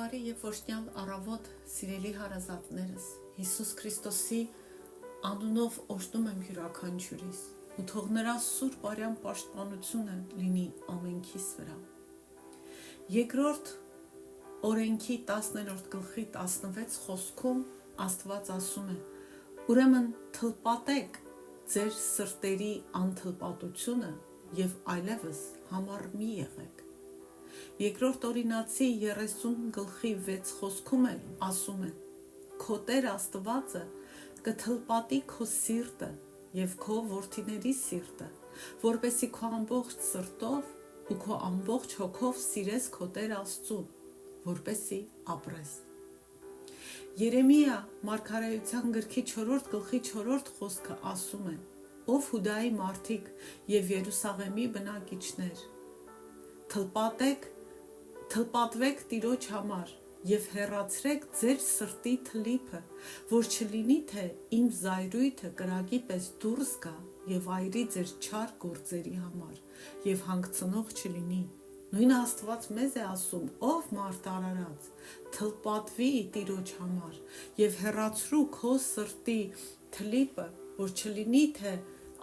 Բարի եւ ողջունյալ առավոտ, սիրելի հարազատներս, Հիսուս Քրիստոսի անունով օրհնում եմ յուրաքանչյուրիս, ու թող նրա սուրբ արյան պաշտպանությունը լինի ամենքիս վրա։ Երկրորդ օրենքի 10-րդ գլխի 16 խոսքում Աստված ասում է. ուրեմն թլպատեք ձեր սրտերի անթլպատությունը եւ այլևս համառ մի եղեք։ Երկրորդ օրինացի 30 գլխի 6 խոսքում էլ ասում է. քո Տեր Աստվածը կթլպատի քո սիրտը եւ քո որդիների սիրտը, որպեսզի քո ամբողջ սրտով ու քո ամբողջ հոգով սիրես քո Տեր Աստծուն, որպեսզի ապրես։ Երեմիա մարգարեության գրքի 4 գլխի 4 խոսքը ասում է. ով Հուդայի մարդիկ եւ Երուսաղեմի բնակիչներ, թլպատվեք Տիրոջ համար եւ հեռացրեք ձեր սրտի թլիփը, որ չլինի թե իմ զայրույթը կրակի պես դուրս գա եւ այրի ձեր չար գործերի համար եւ հանգցնող չլինի։ Նույն Աստված մեզ է ասում, ով մարդ արարած, թլպատվի Տիրոջ համար եւ հեռացրու քո սրտի թլիփը, որ չլինի թե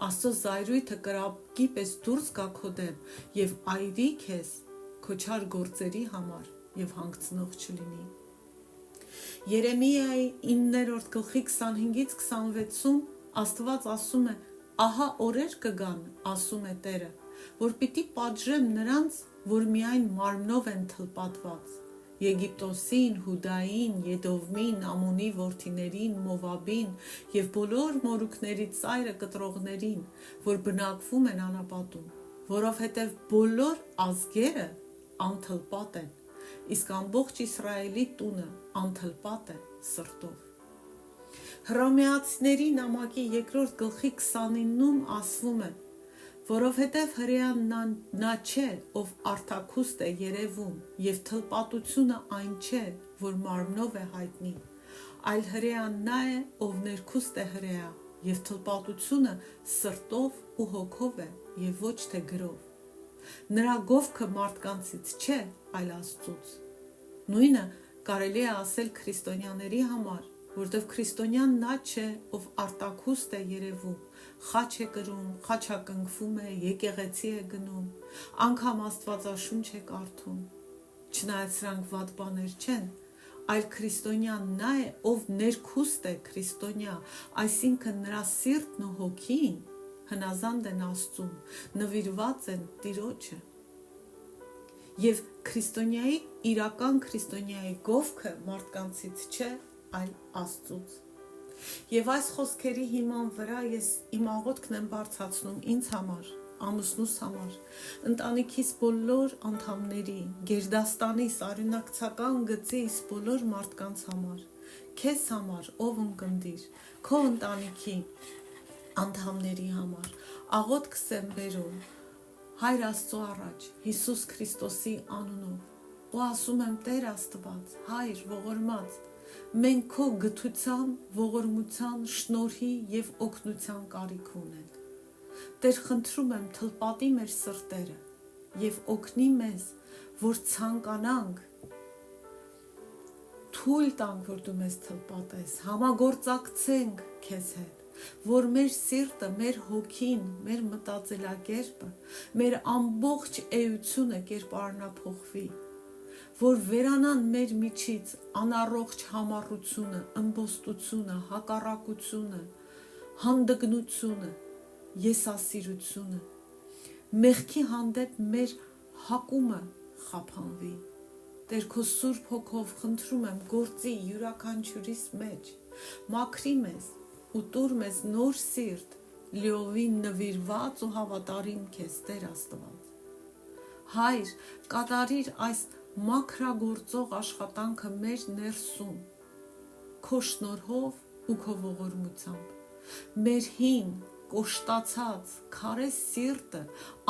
Աստծո զայրույթը կրակի պես դուրս գա քո դեմ եւ այրի քեզ քո չար գործերի համար եւ հանգցնող չլինի։ Երեմիայի 9-րդ գլխի 25-ից 26-ում Աստված ասում է. ահա օրեր կգան, ասում է Տերը, որ պիտի պատժեմ նրանց, որ միայն մարմնով են թլպատված, Եգիպտոսին, Հուդային, Եդովմին, Ամոնի որդիներին, Մովաբին եւ բոլոր մորուքների ծայրը կտրողներին, որ բնակվում են անապատում, որովհետեւ բոլոր ազգերը անթլպատ են, իսկ ամբողջ Իսրայելի տունը անթլպատ է սրտով։ Հռոմեացիների նամակի 2-րդ գլխի 29-ում ասվում է. որովհետև հրեան նա չէ, ով արտաքուստ է երևում, եւ թլպատությունը այն չէ, որ մարմնով է հայտնի, այլ հրեան նա է, ով ներքուստ է հրեա, եւ թլպատությունը սրտով ու հոգով է, եւ ոչ թե գրով։ Նրա գովքը մարդկանցից չէ, այլ Աստծուց։ Նույնը կարելի է ասել քրիստոնյաների համար, որտեղ քրիստոնյան նա չէ, ով արտաքուստ է երևում, խաչ է կրում, խաչակնքվում է, եկեղեցի է գնում, անգամ Աստվածաշունչ է կարդում, չնայած սրանք վատ բաներ չեն, այլ քրիստոնյան նա է, ով ներքուստ է քրիստոնյա, այսինքն նրա սիրտն ու հոգին հնազանդ են Աստծուն, նվիրված են Տիրոջը։ Եվ քրիստոնյայի իրական քրիստոնյայի գովքը մարդկանցից չէ, այլ Աստծուց։ Եվ այս խոսքերի հիման վրա ես իմ աղոթքն եմ բարձրացնում ինձ համար, ամուսնուս համար, ընտանիքիս բոլոր անդամների, գերդաստանիս, արյունակցական գծիս բոլոր մարդկանց համար, քեզ համար, ով ունկնդիր, քո ընտանիքի անդամների համար, աղոթքս եմ բերում Հայր Աստծո առաջ, Հիսուս Քրիստոսի անունով, ու ասում եմ Տեր Աստված, Հայր ողորմած, մենք քո գթության, ողորմության, շնորհի եւ օգնության կարիք ունենք։ Տեր, խնդրում եմ թլպատի մեր սրտերը եւ օգնի մեզ, որ ցանկանանք, թույլ տանք, որ դու մեզ թլպատես, համագործակցենք քեզ հետ, որ մեր սիրտը, մեր հոգին, մեր մտածելակերպը, մեր ամբողջ էությունը կերպարանափոխվի, որ վերանան մեր միջից անառողջ համառությունը, ըմբոստությունը, հակառակությունը, հանդգնությունը, եսասիրությունը, մեղքի հանդեպ մեր հակումը խափանվի։ Տեր քո Սուրբ Հոգով խնդրում եմ գործի յուրաքանչյուրիս մեջ, մաքրի մեզ ու տուր մեզ նոր սիրտ, լիովին նվիրված ու հավատարիմ քեզ, Տեր Աստված։ Հայր, կատարիր այս մաքրագործող աշխատանքը մեր ներսում, քո շնորհով ու քո ողորմությամբ, մեր հին, կոշտացած, քարե սիրտը,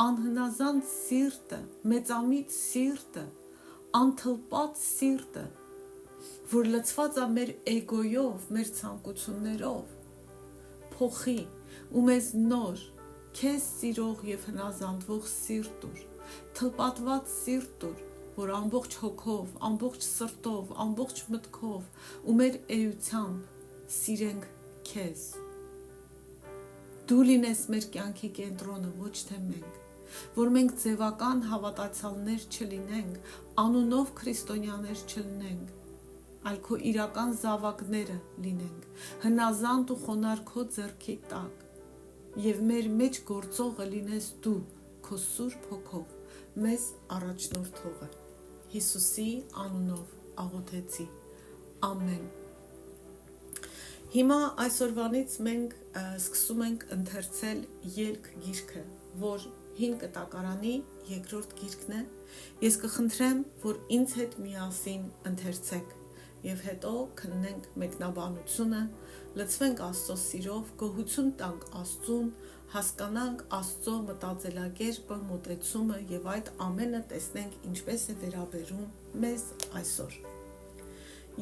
անհնազանդ սիրտը, մեծամիտ սիրտը, անթլպատ սիրտը, որ լցված է մեր էգոյով, մեր ցանկություններով, փոխի ու մեզ նոր, քեզ սիրող եւ հնազանդվող սիրտ տուր, թլպատված սիրտ տուր, որ ամբողջ հոգով, ամբողջ սրտով, ամբողջ մտքով ու մեր էությամբ սիրենք քեզ։ Դու լինես մեր կյանքի կենտրոնը, ոչ թե մենք, որ մենք ձևական հավատացյալներ չլինենք, անունով քրիստոնյաներ չլինենք, այլ քո իրական զավակները լինենք, հնազանդ ու խոնարհ քո ձեռքի տակ, եւ մեր մեջ գործողը լինես դու, քո Սուրբ Հոգով, մեզ առաջնորդողը։ Հիսուսի անունով աղոթեցի։ Ամեն։ Հիմա այսօրվանից մենք սկսում ենք ընթերցել ելք գիրքը, որ հին կտակարանի երկրորդ գիրքն է։ Ես կխնդրեմ, որ ինձ հետ միասին ընթերցեք եւ հետո քննենք մեկնաբանությունը, լցվենք Աստծո սիրով, գոհություն տանք Աստծուն, հասկանանք Աստծո մտածելակերպը, մոտեցումը եւ այդ ամենը տեսնենք ինչպես է վերաբերում մեզ այսօր։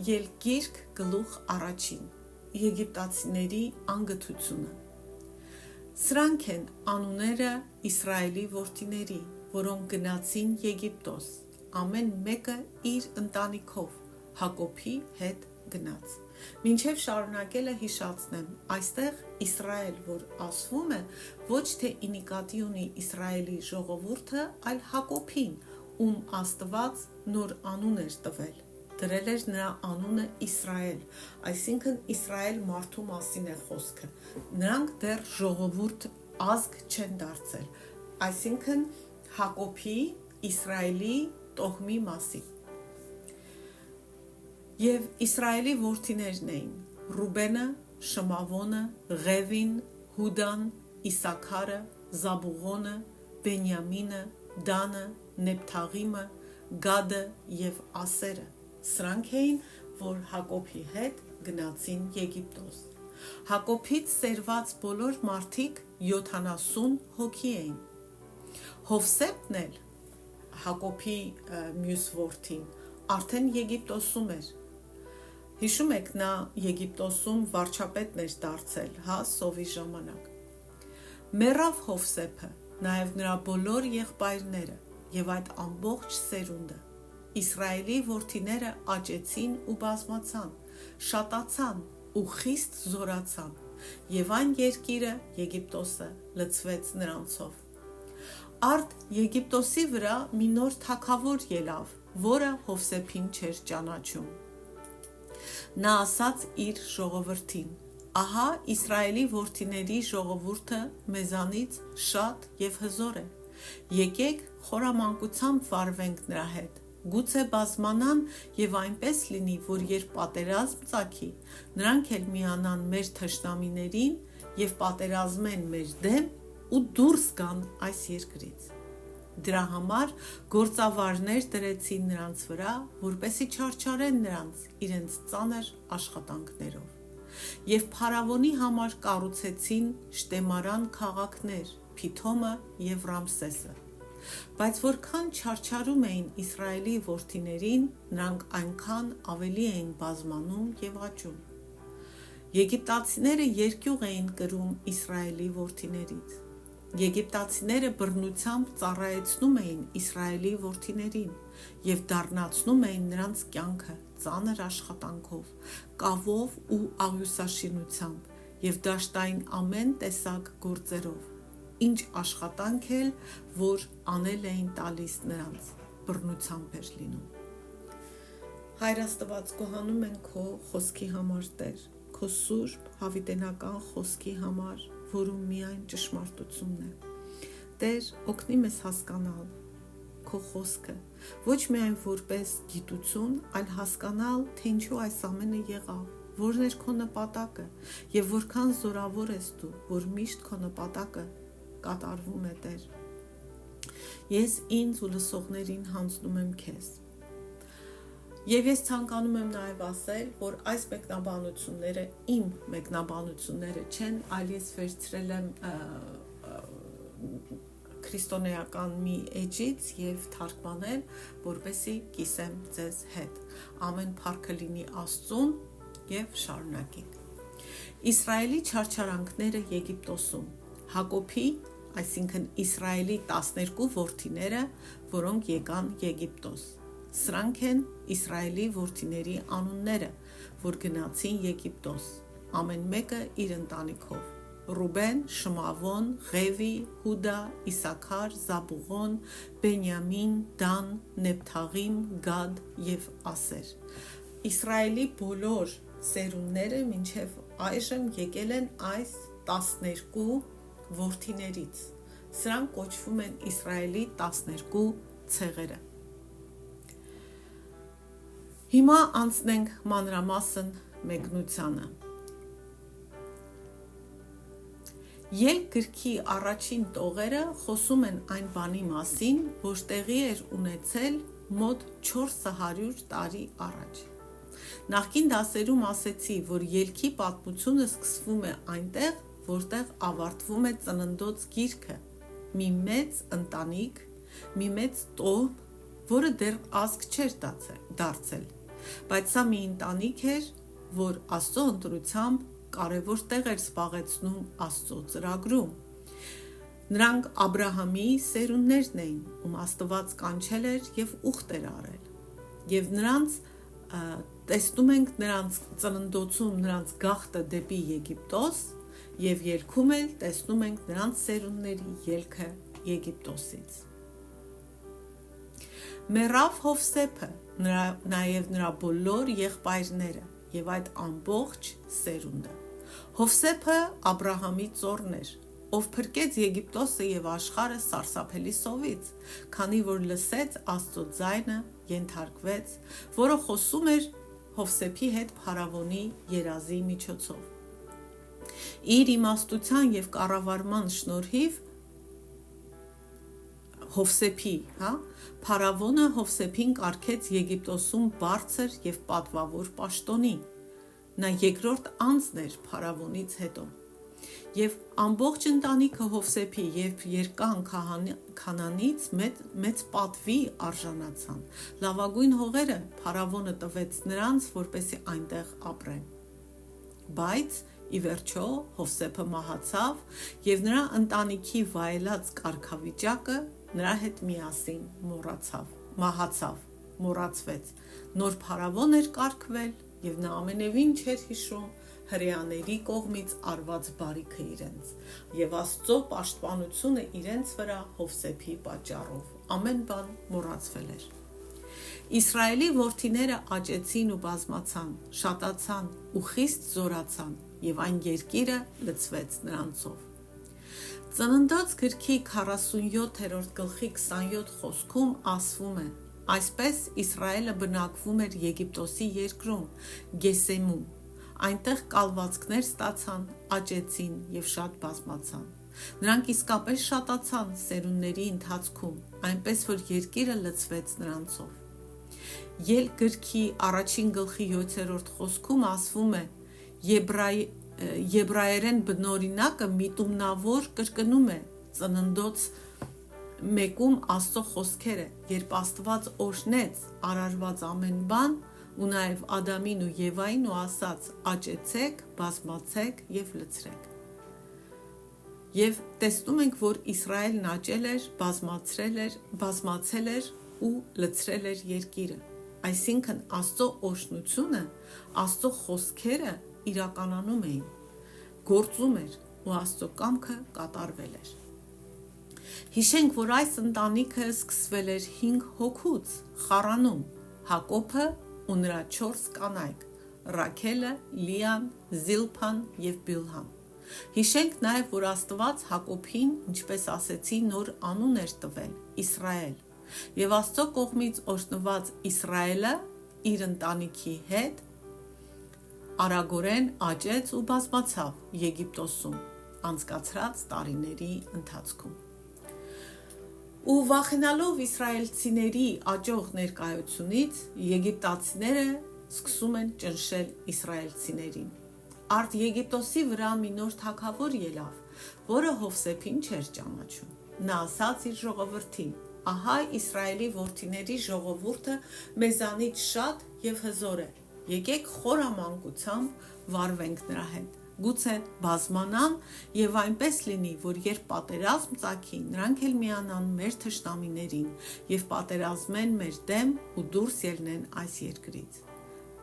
Ելք գլուխ առաջին։ Եգիպտացիների անգթությունը։ Սրանք են անունները Իսրայելի որդիների, որոնք գնացին Եգիպտոս, ամեն մեկը իր ընտանիքով, Հակոբի հետ գնաց։ Մինչև շարունակելը հիշացնեմ, այստեղ Իսրայել, որ ասվում է, ոչ թե ինիկատի ունի Իսրայելի ժողովուրդը, այլ Հակոբին, ում Աստված նոր անուն էր տվել։ Դրել էր նրա անունը Իսրայել, այսինքն Իսրայել մարդու մասին է խոսքը։ Նրանք դեռ ժողովուրդ ազգ չեն դարձել, այսինքն Հակոբի, Իսրայելի տոհմի մասին։ Եվ Իսրայելի որդիներն էին Ռուբենը, Շմավոնը, Ղևին, Հուդան, Իսաքարը, Զաբուղոնը, Բենյամինը, Դանը, Նեփթաղիմը, Գադը եւ Ասերը։ Սրանք էին, որ Հակոբի հետ գնացին Եգիպտոս։ Հակոբից սերված բոլոր մարդիկ 70 հոգի էին։ Հովսեփն էլ Հակոբի մյուս որդին արդեն Եգիպտոսում էր։ Հիշում եք, նա Եգիպտոսում վարչապետն էր դարձել, սովի ժամանակ։ Մեռավ Հովսեփը, նաև նրա բոլոր եղբայրները եւ այդ ամբողջ սերունդը։ Իսրայելի որդիները աճեցին ու բազմացան, շատացան ու խիստ զորացան, եւ այն երկիրը Եգիպտոսը լցվեց նրանցով։ Արդ Եգիպտոսի վրա մի նոր թագավոր ելավ, որը Հովսեփին չէր ճանաչում։ Նա ասաց իր ժողովրդին. ահա Իսրայելի որդիների ժողովուրդը մեզանից շատ եւ հզոր է։ Եկեք խորամանկությամբ վարվենք նրա հետ։ Գուցե բազմանան եւ այնպես լինի, որ երբ պատերազմ ծագի, նրանք էլ միանան մեր թշնամիներին եւ պատերազմեն մեր դեմ ու դուրս գան այս երկրից։ Դրա համար գործավարներ դրեցին նրանց վրա, որպեսզի չարչարեն նրանց իրենց ծանր աշխատանքներով։ Եվ Փարավոնի համար կառուցեցին շտեմարան քաղաքներ՝ Փիթոմը եւ Ռամսեսը։ Բայց որքան չարչարում էին Իսրայելի որդիներին, նրանք այնքան ավելի էին բազմանում եւ աճում։ Եգիպտացիները երկյուղ էին կրում Իսրայելի որդիներից։ Եգիպտացիները բռնությամբ ծառայեցնում էին Իսրայելի որդիներին եւ դառնացնում էին նրանց կյանքը ծանր աշխատանքով, կավով ու աղյուսաշինությամբ եւ դաշտային ամեն տեսակ գործերով, ինչ աշխատանք էլ, որ անել էին տալիս նրանց, բռնությամբ էր լինում։ Հայր Աստված, գոհանում են քո խոսքի համար, Տեր, քո սուրբ հավիտենական խոսքի համար, որում միայն ճշմարտությունն է։ Տեր, օգնի մեզ հասկանալ քո խոսքը, ոչ միայն որպես գիտություն, այլ հասկանալ, թե ինչու այս ամենը եղավ, որն էր քո նպատակը եւ որքան զորավոր ես դու, որ միշտ քո նպատակը կատարվում է, Տեր։ Ես ինձ ու լսողներին հանձնում եմ քեզ։ Եվ ես ցանկանում եմ նաև ասել, որ այս մեկնաբանությունները իմ մեկնաբանությունները չեն, այլ ես վերցրել եմ քրիստոնեական մի էջից եւ թարգմանել, որպեսզի կիսեմ ձեզ հետ։ Ամեն փառքը լինի Աստծուն եւ շարունակենք։ Իսրայելի չարչարանքները Եգիպտոսում։ Հակոբի, այսինքն Իսրայելի 12 որդիները, որոնք եկան Եգիպտոս։ Սրանք են Իսրայելի որդիների անունները, որ գնացին Եգիպտոս, ամեն մեկը իր ընտանիքով. Ռուբեն, Շմավոն, Ղևի, Հուդա, Իսաքար, Զաբուղոն, Բենյամին, Դան, Նեփթաղիմ, Գադ և Ասեր։ Իսրայելի բոլոր սերունդները մինչև այժմ եկել են այս 12 որդիներից։ Սրանք կոչվում են Իսրայելի 12 ցեղերը։ Հիմա անցնենք մանրամասն մեկնությանը։ Ելք գրքի առաջին տողերը խոսում են այն բանի մասին, որ տեղի էր ունեցել մոտ 400 տարի առաջ։ Նախկին դասերում ասեցի, որ ելքի պատմությունը սկսվում է այնտեղ, որտեղ ավարտվում է ծննդոց գիրքը, մի մեծ ընտանիք, մի մեծ տոհմ, որը դեռ ազգ չէր դարձել, բայց սա մի ընտանիք էր, որ Աստծո ընտրությամբ կարևոր տեղ էր զբաղեցնում Աստծո ծրագրում։ Նրանք Աբրահամի սերունդներն էին, ում Աստված կանչել էր և ուխտ էր արել։ Եվ նրանց տեսնում ենք նրանց ծննդոցում նրանց գաղթը դեպի Եգիպտոս և երգում էլ տեսնում ենք նրանց սերունդների ելքը Եգիպտոսից։ Մեռավ Հովսեփը, նաև նրա բոլոր եղբայրները և այդ ամբողջ սերունդը։ Հովսեփը Աբրահամի ծոռն էր, ով փրկեց Եգիպտոսը և աշխարհը սարսափելի սովից, քանի որ լսեց Աստծո ձայնը, ենթարկվեց, որը խոսում էր Հովսեփի հետ փարավոնի երազի միջոցով։ Իր իմաստության և կառավարման շնորհիվ փարավոնը Հովսեփին կարգեց Եգիպտոսում բարձր և պատվավոր պաշտոնի։ Նա երկրորդ անձն էր փարավոնից հետո։ Եվ ամբողջ ընտանիքը Հովսեփի և երկան քանանից մեծ պատվի արժանացան։ Լավագույն հողերը փարավոնը տվեց նրանց, որպեսզի այնտեղ ապրեն։ Բայց ի վերջո Հովսեփը մահացավ, և նրա ընտանիքի վայելած կարգավիճակը նրա հետ միասին մոռացվեց։ Նոր փարավոն էր կարգվել, և նա ամենևին չէր հիշում հրեաների կողմից արված բարիքը իրենց, և Աստծո պաշտպանությունը իրենց վրա Հովսեփի պատճառով։ Ամեն բան մոռացվել էր։ Իսրայելի որդիները աճեցին ու բազմացան, շատացան ու խիստ զորացան, և այն երկիրը լցվեց նրանցով։ Ծննդոց գրքի 47-րդ գլխի 27 խոսքում ասվում է. այսպես Իսրայելը բնակվում էր Եգիպտոսի երկրում, Գեսեմում, այնտեղ կալվածքներ ստացան, աճեցին և շատ բազմացան։ Նրանք իսկապես շատացան սերունդների ընթացքում, այնպես որ երկիրը լցվեց նրանցով։ Ելք գրքի առաջին գլխի 7-րդ խոսքում ասվում է. Եբրայերեն բնօրինակը միտումնավոր կրկնում է ծննդոց մեկում Աստծո խոսքերը, երբ Աստված օրհնեց արարված ամեն բան, ու նաև Ադամին ու Եվային ու ասաց. աճեցեք, բազմացեք և լցրեք։ Եվ տեսնում ենք, որ Իսրայելն աճել էր, բազմացել էր ու լցրել էր երկիրը։ Այսինքն Աստծո օրհնությունը, Աստծո խոսքերը իրականանում էին, գործում էր ու Աստծո կամքը կատարվել էր։ Հիշենք, որ այս ընտանիքը սկսվել էր 5 հոգուց Խարանում, Հակոբը ու նրա 4 կանայք՝ Ռաքելը, Լիան, Զիլփան և Բիլհան։ Հիշենք նաև, որ Աստված Հակոբին, ինչպես ասեցի, նոր անուն էր տվել՝ Իսրայել, և Աստծո կողմից օրհնված Իսրայելը իր ընտանիքի հետ արագորեն աճեց ու բազմացավ Եգիպտոսում անցկացրած տարիների ընթացքում։ Ու վախենալով իսրայելցիների աճող ներկայությունից, եգիպտացիները սկսում են ճնշել իսրայելցիներին։ Արդ Եգիպտոսի վրա մի նոր թագավոր ելավ, որը Հովսեփին չէր ճանաչում։ Նա ասաց իր ժողովրդին. ահա Իսրայելի որդիների ժողովուրդը մեզանից շատ և հզոր է, եկեք խորամանկությամբ վարվենք նրա հետ, գուցե բազմանան եւ այնպես լինի, որ երբ պատերազմ ծագի, նրանք էլ միանան մեր թշնամիներին եւ պատերազմեն մեր դեմ ու դուրս ելնեն այս երկրից։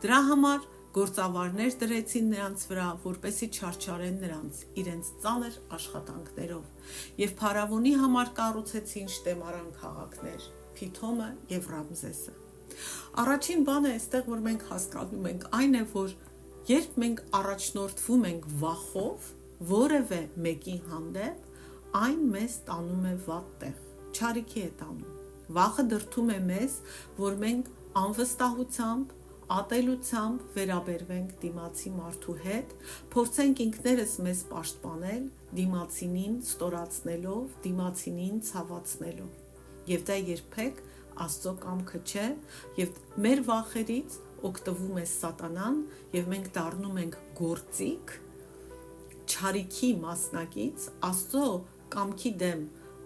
Դրա համար գործավարներ դրեցին նրանց վրա, որպեսզի չարչարեն նրանց իրենց ծանր աշխատանքներով եւ փարավոնի համար կառուցեցին շտեմարան քաղաքներ՝ Փիթոմը եւ Ռամզեսը։ Առաջին բանը այստեղ, որ մենք հասկանում ենք, այն է, որ երբ մենք առաջնորդվում ենք վախով որևէ մեկի հանդեպ, այն մեզ տանում է վատ տեղ, չարիքի է տանում։ Վախը դրդում է մեզ, որ մենք անվստահությամբ, ատելությամբ վերաբերվենք դիմացի մարդու հետ, փորձենք ինքներս մեզ պաշտպանել, դիմացինին ստորացնելով, դիմացինին ցավացնելով։ Եվ դա երբեք Աստծո կամքը չէ, եւ մեր վախերից օգտվում է սատանան եւ մենք դառնում ենք գործիք, չարիքի մասնակից, Աստծո կամքի դեմ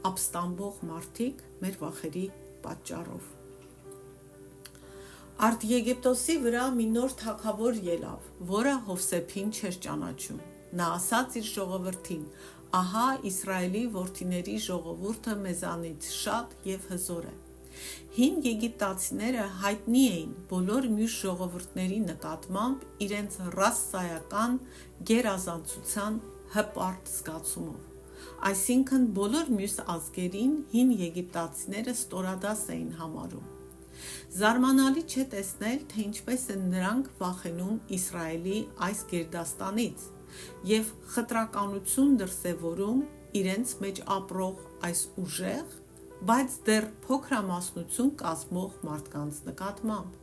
ապստամբող մարդիկ մեր վախերի պատճառով։ Արդ Եգիպտոսի վրա մի նոր թագավոր ելավ, որը Հովսեփին չէր ճանաչում։ Նա ասաց իր ժողովրդին. «Ահա Իսրայելի որդիների ժողովուրդը մեզանից շատ եւ հզոր է»։ Հին եգիպտացիները հայտնի էին բոլոր մյուս ժողովուրդների նկատմամբ իրենց ռասայական գերազանցության հպարտ զգացումով։ Այսինքն բոլոր մյուս ազգերին հին եգիպտացիները ստորադաս էին համարում։ Զարմանալի չէ տեսնել, թե ինչպես են նրանք վախենում Իսրայելի այս գերդաստանից եւ խտրականություն դրսևորում իրենց մեջ ապրող այս ուժեղ, բայց դեռ փոքրամասնություն կազմող մարդկանց նկատմամբ։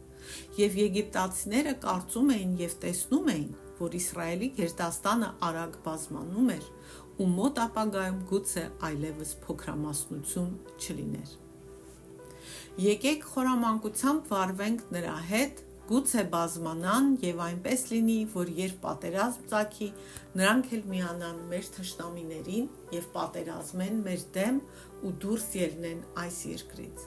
Եվ եգիպտացիները կարծում էին եւ տեսնում էին, որ Իսրայելի գերդաստանը արագ բազմանում էր ու մոտ ապագայում գուցե այլևս փոքրամասնություն չլիներ։ Եկեք խորամանկությամբ վարվենք նրա հետ, գուցե բազմանան եւ այնպես լինի, որ երբ պատերազմ ծագի, նրանք էլ միանան մեր թշնամիներին եւ պատերազմեն մեր դեմ ու դուրս ելնեն այս երկրից։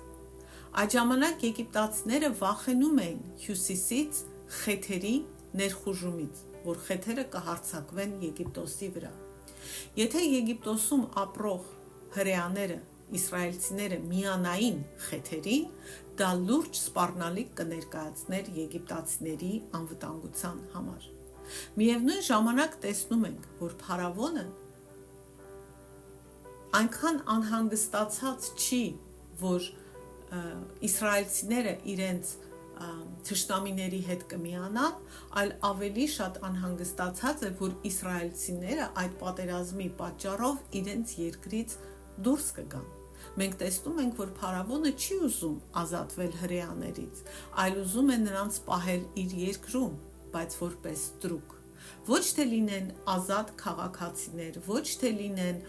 Այդ ժամանակ եգիպտացիները վախենում էին հյուսիսից խեթերի ներխուժումից, որ խեթերը կհարձակվեն Եգիպտոսի վրա։ Եթե Եգիպտոսում ապրող հրեաները, իսրայելցիները միանային խեթերին, դա լուրջ սպառնալիք կներկայացներ եգիպտացիների անվտանգության համար։ Միևնույն ժամանակ տեսնում ենք, որ փարավոնը այնքան անհանգստացած չի, որ իսրայելցիները իրենց թշնամիների հետ կմիանան, այլ ավելի շատ անհանգստացած է, որ իսրայելցիները այդ պատերազմի պատճառով իրենց երկրից դուրս կգան։ Մենք տեսնում ենք, որ փարավոնը չի ուզում ազատվել հրեաներից, այլ ուզում է նրանց պահել իր երկրում, բայց որպես ստրուկ։ Ոչ թե լինեն ազատ քաղաքացիներ, ոչ թե լինեն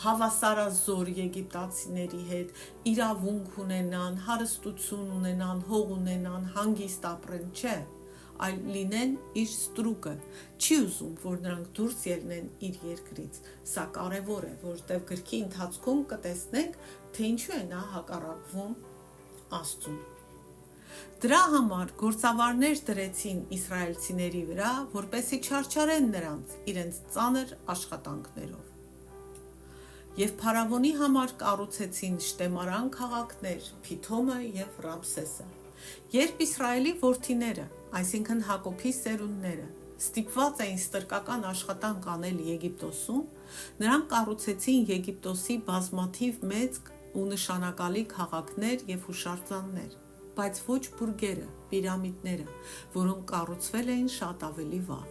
հավասարազոր եգիպտացիների հետ, իրավունք ունենան, հարստություն ունենան, հող ունենան, հանգիստ ապրեն, չէ, այլ լինեն իր ստրուկը, չի ուզում, որ նրանք դուրս ելնեն իր երկրից։ Սա կարևոր է, որտեղ գրքի ընթացքում կտեսնենք, թե ինչու է նա հակառակվում Աստծուն։ Դրա համար գործավարներ դրեցին իսրայելցիների վրա, որպեսզի չարչարեն նրանց իրենց ծանր աշխատանքներով։ Եվ փարավոնի համար կառուցեցին շտեմարան քաղաքներ՝ Փիթոմը եւ Ռամսեսը։ Երբ Իսրայելի որդիները, այսինքն Հակոբի սերունդները, ստիպված էին ստրկական աշխատանք անել Եգիպտոսում, նրանք կառուցեցին Եգիպտոսի բազմաթիվ մեծ ու նշանակալի քաղաքներ եւ հուշարձաններ, բայց ոչ բուրգերը, պիրամիդները, որոնք կառուցվել էին շատ ավելի վաղ։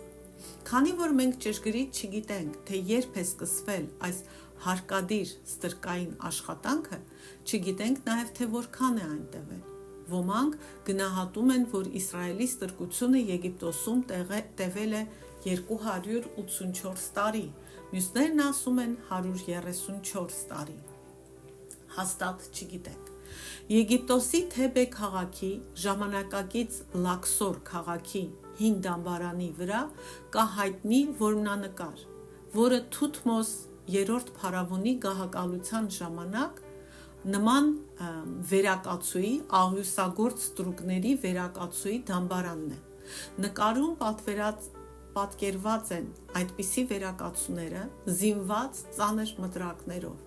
Քանի որ մենք ճշգրիտ չգիտենք, թե երբ է սկսվել այս հարկադիր ստրկային աշխատանքը, չգիտենք նաև թե որքան է այն տևել։ Ոմանք գնահատում են, որ Իսրայելի ստրկությունը Եգիպտոսում տևել է 284 տարի, մյուսներն ասում են 134 տարի։ Հաստատ չգիտենք։ Եգիպտոսի Թեբե քաղաքի ժամանակակից Լաքսոր քաղաքի 5 դամբարանի վրա կա հայտնի որմնանկար, որը Թութմոս III փարավոնի գահակալության ժամանակ նման վերակացուի, աղյուսագործ ստրուկների վերակացուի դամբարանն է։ Նկարում պատկերված են այդպիսի վերակացուները զինված ծանր մտրակներով։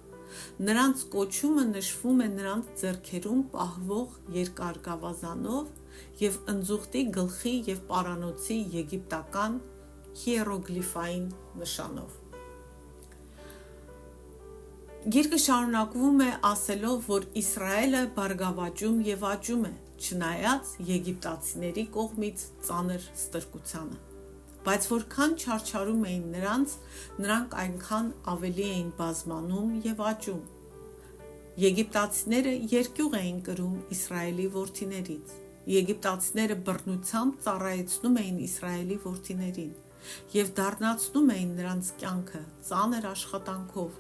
Նրանց կոչումը նշվում է նրանց ձեռքերում պահվող երկար գավազանով և ընձուղտի գլխի և պարանոցի եգիպտական հիերոգլիֆային նշանով։ Գիրքը շարունակվում է ասելով, որ Իսրայելը բարգավաճում և աճում է, չնայած եգիպտացիների կողմից ծանր ստրկությանը։ Բայց որքան չարչարում էին նրանք այնքան ավելի էին բազմանում և աճում։ Եգիպտացիները երկյուղ էին կրում Իսրայելի որդիներից։ Եգիպտացիները բռնությամբ ծառայեցնում էին Իսրայելի որդիներին և դառնացնում էին նրանց կյանքը ծանր աշխատանքով,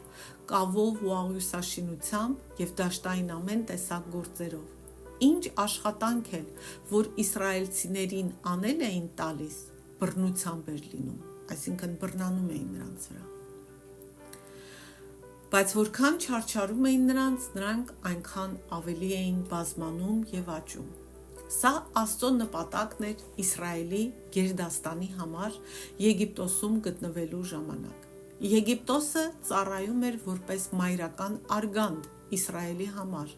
կավով ու աղյուսաշինությամբ և դաշտային ամեն տեսակ գործերով։ Ինչ աշխատանք էլ, որ իսրայելցիներին անել էին տալիս, բռնությամբ էր լինում, այսինքն բռնանում էին նրանց վրա։ Բայց որքան չարչարում էին նրանք այնքան ավելի էին բազմանում և աճում։ Սա Աստծո նպատակն էր Իսրայելի գերդաստանի համար Եգիպտոսում գտնվելու ժամանակ։ Եգիպտոսը ծառայում էր որպես մայրական արգանդ Իսրայելի համար,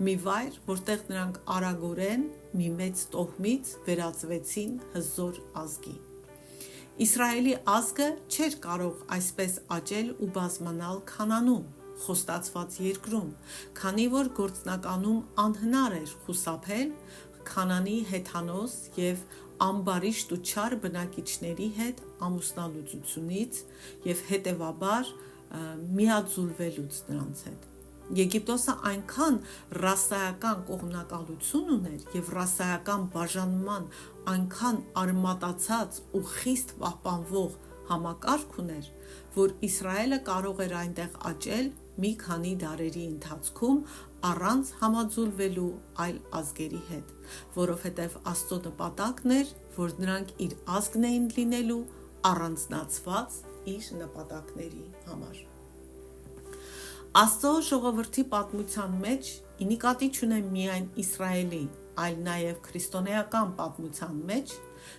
մի վայր, որտեղ նրանք արագորեն մի մեծ տոհմից վերածվեցին հզոր ազգի։ Իսրայելի ազգը չէր կարող այսպես աճել ու բազմանալ Քանանում, խոստացված երկրում, քանի որ գործնականում անհնար էր խուսափել Քանանի հեթանոս և ամբարիշտ ու չար բնակիչների հետ ամուսնալուծությունից և հետևաբար միաձուլվելուց նրանց հետ։ Եգիպտոսը այնքան ռասայական կողմնակալություն ուներ և ռասայական բաժանման այնքան արմատացած ու խիստ պահպանվող համակարգ ուներ, որ Իսրայելը կարող էր այնտեղ աճել մի քանի դարերի ընթացքում առանց համաձուլվելու այլ ազգերի հետ, որովհետև Աստծո նպատակն էր, որ նրանք իր ազգն էին լինելու առանձնացված իր նպատակների համար։ Աստծո ժողովրդի պատմության մեջ ի նկատի չունեմ միայն Իսրայելի, այլ նաև քրիստոնեական պատմության մեջ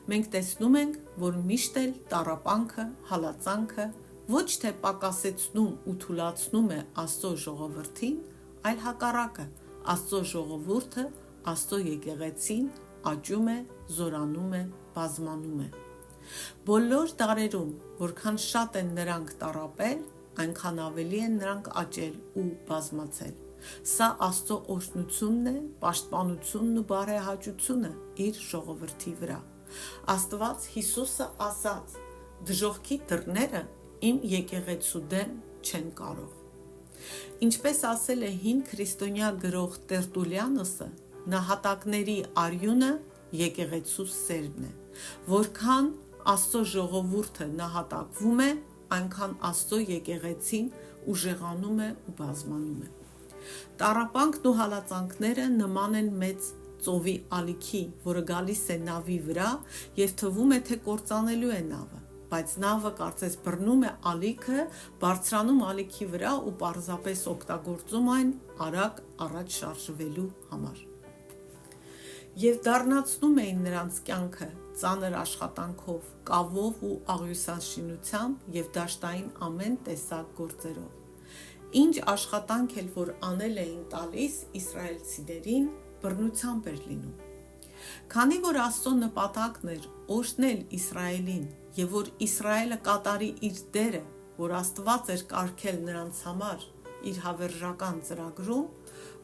մենք տեսնում ենք, որ միշտ էլ տառապանքը, հալածանքը ոչ թե պակասեցնում ու թուլացնում է Աստծո ժողովրդին, այլ հակառակը, Աստծո ժողովուրդը, Աստծո եկեղեցին աճում է, զորանում է, բազմանում է։ Բոլոր դարերում, որքան շատ են նրանք տառապել, այնքան ավելի են նրանք աճել ու բազմացել։ Սա Աստծո օրհնությունն է, պաշտպանությունն ու բարեհաճությունը իր ժողովրդի վրա։ Աստված Հիսուսը ասաց. «Դժոխքի դռները իմ եկեղեցու դեմ չեն կարող»։ Ինչպես ասել է հին քրիստոնյա գրող Տերտուլիանոսը, նահատակների արյունը եկեղեցու սերն է։ Որքան Աստծո ժողովուրդը նահատակվում է, այնքան Աստծո եկեղեցին ուժեղանում է ու բազմանում է։ Տառապանքն ու հալածանքները նման են մեծ ծովի ալիքի, որը գալիս է նավի վրա և թվում է, թե կործանելու է նավը, բայց նավը կարծես բռնում է ալիքը, բարձրանում ալիքի վրա ու պարզապես օգտագործում այն արագ առաջ շարժվելու համար։ Եվ դառնացնում էին նրանց կյանքը ծանր աշխատանքով, կավով ու աղյուսաշինությամբ և դաշտային ամեն տեսակ գործերով։ Ինչ աշխատանք էլ որ անել էին տալիս իսրայելցիներին, բռնությամբ էր լինում։ Քանի որ Աստծո նպատակն էր օրհնել Իսրայելին և որ Իսրայելը կատարի իր դերը, որ Աստված էր կարգել նրանց համար իր հավերժական ծրագրում,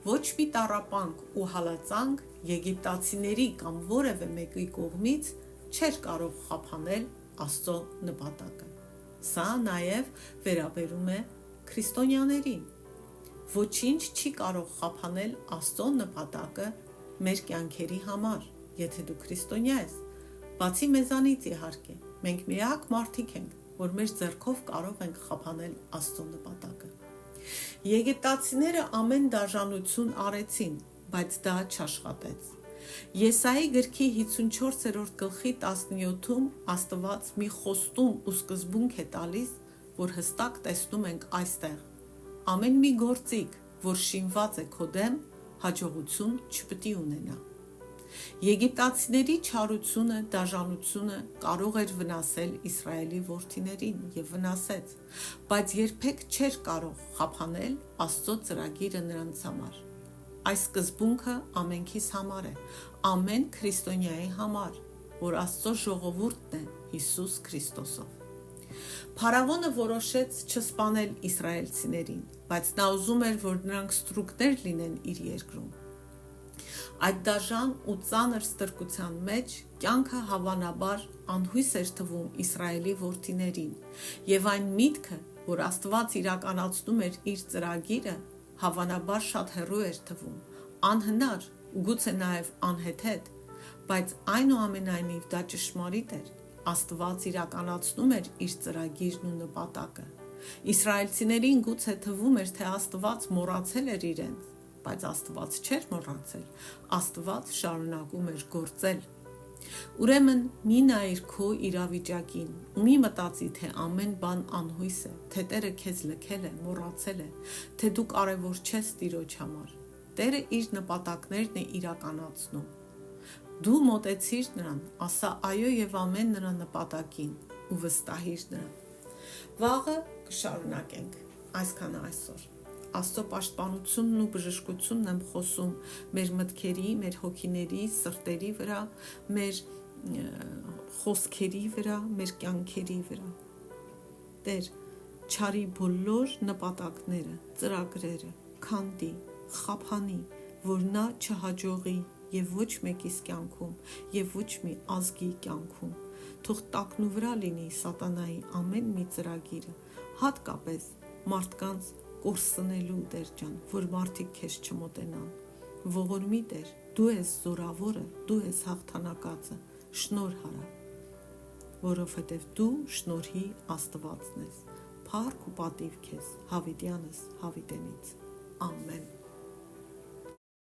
ոչ մի տառապանք ու հալածանք եգիպտացիների կամ որևէ մեկի կողմից չէր կարող խափանել Աստծո նպատակը։ Սա նաև վերաբերում է քրիստոնյաներին։ Ոչինչ չի կարող խափանել Աստծո նպատակը մեր կյանքերի համար, եթե դու քրիստոնյա ես, բացի մեզանից իհարկե, մենք միակ մարդիկ ենք, որ մեր ձեռքով կարող ենք խափանել Աստծո նպատակը։ Եգիպտացիները ամեն դաժանություն արեցին, բայց դա չաշխատեց։ Եսայի գրքի 54-րդ գլխի 17-ում Աստված մի խոստում ու սկզբունք է տալիս, որ հստակ տեսնում ենք այստեղ. ամեն մի գործիք, որ շինված է քո դեմ, հաջողություն չպիտի ունենա։ Եգիպտացիների չարությունը, դաժանությունը կարող էր վնասել Իսրայելի որդիներին և վնասեց, բայց երբեք չէր կարող խափանել Աստծո ծրագիրը նրանց համար։ Այս սկզբունքը ամենքիս համար է, ամեն քրիստոնյայի համար, որ Աստծո ժողովուրդն է Հիսուս Քրիստոսով։ Փարավոնը որոշեց չսպանել իսրայելցիներին, բայց նա ուզում էր, որ նրանք ստրուկներ լինեն իր երկրում։ Այդ դաժան ու ծանր ստրկության մեջ կյանքը հավանաբար անհույս էր թվում Իսրայելի որդիներին, և այն միտքը, որ Աստված իրականացնում էր իր ծրագիրը, հավանաբար շատ հեռու էր թվում, անհնար ու գուցե նաև անհեթեթ, բայց այնուամենայնիվ դա ճշմարիտ էր, Աստված իրականացնում էր իր ծրագիրն ու նպատակը։ Իսրայելցիներին գուցե թվում էր, թե Աստված մոռացել էր իրենց, բայց Աստված չէր մոռացել, Աստված շարունակում էր գործել։ Ուրեմն մի նայիր քո իրավիճակին ու մի մտածի, թե ամեն բան անհույս է, թե Տերը քեզ լքել է, մոռացել է, թե դու կարևոր չես Տիրոջ համար։ Տերը իր նպատակներն է իրականացնում։ Դու մոտեցիր նրան, ասա այո եւ ամեն նրա նպատակին ու վստահիր նրան։ Վաղը կշարունակենք, այսքանը այսօր։ Աստծո պաշտպանությունն ու բժշկությունն եմ խոսում մեր մտքերի, մեր հոգիների, սրտերի վրա, մեր խոսքերի վրա, մեր կյանքերի վրա։ Տեր չարի բոլոր նպատակները, ծրագրերը քանդի, խափանի, որ նա չհաջողի եւ ոչ մեկիս կյանքում եւ ոչ մի ազգի կյանքում։ Թող տակնուվրա լինի սատանայի ամեն մի ծրագիրը, հատկապես մարդկանց կորսնելու, Տեր ջան, որ մարդիկ քեզ չմոտենան։ Ողորմի Տեր, դու ես զորավորը, դու ես հաղթանակածը, շնորհ արա, որովհետև դու շնորհի Աստվածն ես։ Փառք ու պատիվ քեզ, հավիտյանս հավիտենից։ Ամեն։